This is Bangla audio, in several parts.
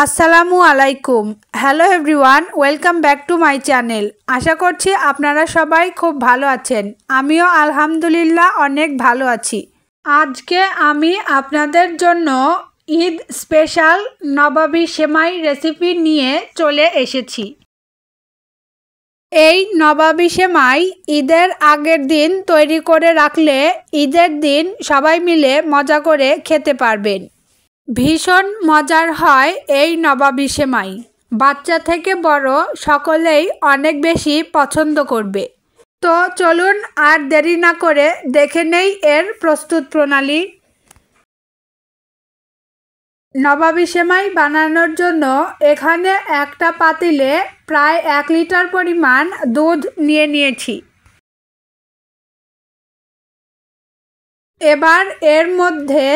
আসসালামু আলাইকুম। Hello everyone, welcome back to my channel. আশা করছি আপনারা সবাই খুব ভালো আছেন। আমিও আলহামদুলিল্লাহ অনেক ভালো আছি। আজকে আমি আপনাদের জন্য ঈদ স্পেশাল নবাবী সেমাই রেসিপি নিয়ে চলে এসেছি। এই নবাবী সেমাই ঈদের আগের দিন তৈরি করে রাখলে ঈদের দিন সবাই মিলে মজা করে খেতে পারবেন। ভীষণ মজার হয় এই নবাবী সেমাই। বাচ্চা থেকে বড় সকলেই অনেক বেশি পছন্দ করবে। তো চলুন আর দেরি না করে দেখে নেই এর প্রস্তুত প্রণালী। নবাবী সেমাই বানানোর জন্য এখানে একটা পাতিলে প্রায় 1 লিটার পরিমাণ দুধ নিয়েছি। এবার এর মধ্যে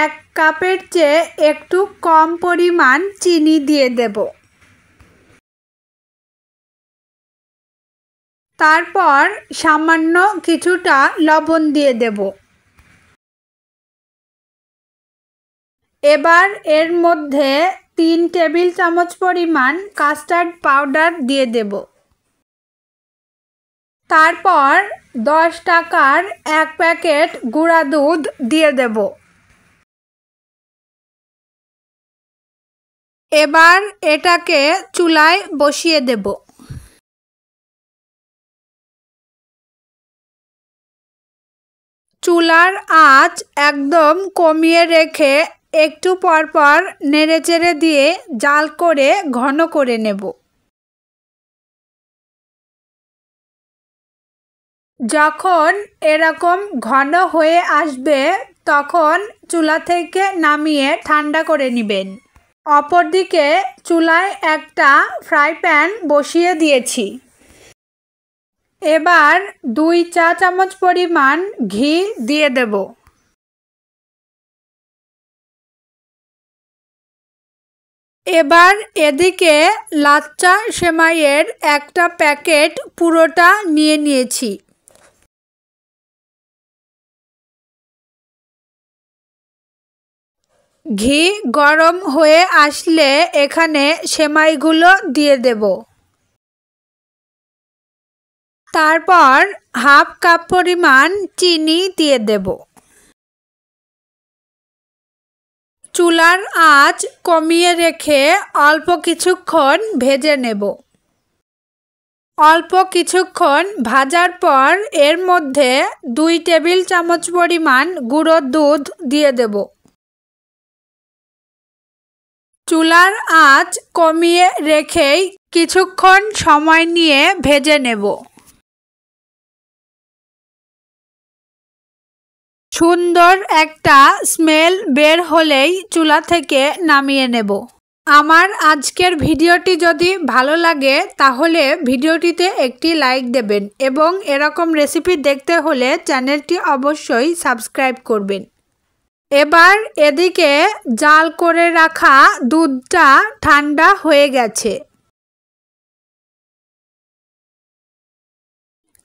1 কাপের চেয়ে একটু কম পরিমাণ চিনি দিয়ে দেব। তারপর সামান্য কিছুটা লবণ দিয়ে দেব। এবার এর মধ্যে 3 টেবিল চামচ পরিমাণ কাস্টার্ড পাউডার দিয়ে দেব। তারপর 10 টাকার 1 প্যাকেট গুঁড়া দুধ দিয়ে দেব। এবার এটাকে চুলায় বসিয়ে দেব। চুলার আঁচ একদম কমিয়ে রেখে একটু পরপর নেড়েচেড়ে দিয়ে জাল করে ঘন করে নেব। যখন এরকম ঘন হয়ে আসবে তখন চুলা থেকে নামিয়ে ঠান্ডা করে নেবেন। অপরদিকে চুলায় একটা ফ্রাই প্যান বসিয়ে দিয়েছি। এবার 2 চা চামচ পরিমাণ ঘি দিয়ে দেব। এবার এদিকে লাচ্চা সেমাইয়ের একটা প্যাকেট পুরোটা নিয়েছি। ঘি গরম হয়ে আসলে এখানে সেমাইগুলো দিয়ে দেব। তারপর হাফ কাপ পরিমাণ চিনি দিয়ে দেব। চুলার আঁচ কমিয়ে রেখে অল্প কিছুক্ষণ ভেজে নেব। অল্প কিছুক্ষণ ভাজার পর এর মধ্যে 2 টেবিল চামচ পরিমাণ গুঁড়ো দুধ দিয়ে দেব। চুলার আঁচ কমিয়ে রেখেই কিছুক্ষণ সময় নিয়ে ভেজে নেব। সুন্দর একটা স্মেল বের হলেই চুলা থেকে নামিয়ে নেব। আমার আজকের ভিডিওটি যদি ভালো লাগে তাহলে ভিডিওটিতে একটি লাইক দেবেন এবং এরকম রেসিপি দেখতে হলে চ্যানেলটি অবশ্যই সাবস্ক্রাইব করবেন। এবার এদিকে জাল করে রাখা দুধটা ঠান্ডা হয়ে গেছে।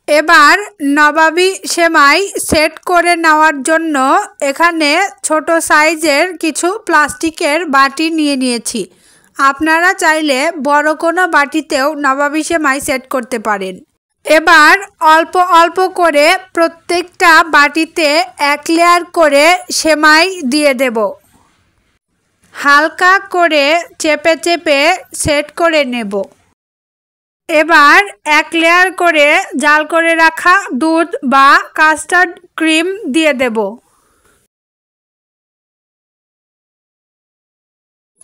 এবার নবাবী সেমাই সেট করে নেওয়ার জন্য এখানে ছোট সাইজের কিছু প্লাস্টিকের বাটি নিয়েছি। আপনারা চাইলে বড় কোনো বাটিতেও নবাবী সেমাই সেট করতে পারেন। এবার অল্প অল্প করে প্রত্যেকটা বাটিতে 1 লেয়ার করে সেমাই দিয়ে দেব। হালকা করে চেপে চেপে সেট করে নেব। এবার 1 লেয়ার করে জাল করে রাখা দুধ বা কাস্টার্ড ক্রিম দিয়ে দেব।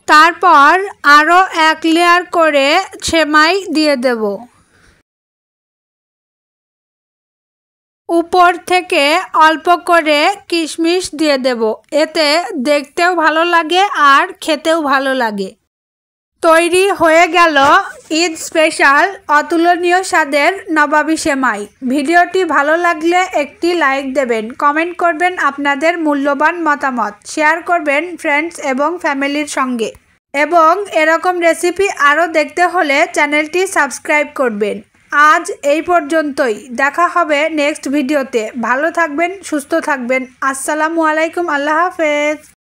তারপর আরও 1 লেয়ার করে সেমাই দিয়ে দেব। উপর থেকে অল্প করে কিশমিশ দিয়ে দেব। এতে দেখতেও ভালো লাগে আর খেতেও ভালো লাগে। তৈরি হয়ে গেল ঈদ স্পেশাল অতুলনীয় স্বাদের নবাবী সেমাই। ভিডিওটি ভালো লাগলে একটি লাইক দেবেন, কমেন্ট করবেন আপনাদের মূল্যবান মতামত, শেয়ার করবেন ফ্রেন্ডস এবং ফ্যামিলির সঙ্গে এবং এরকম রেসিপি আরও দেখতে হলে চ্যানেলটি সাবস্ক্রাইব করবেন। আজ এই পর্যন্তই। দেখা হবে নেক্সট ভিডিওতে। ভালো থাকবেন, সুস্থ থাকবেন। আসসালামু আলাইকুম। আল্লাহ হাফেজ।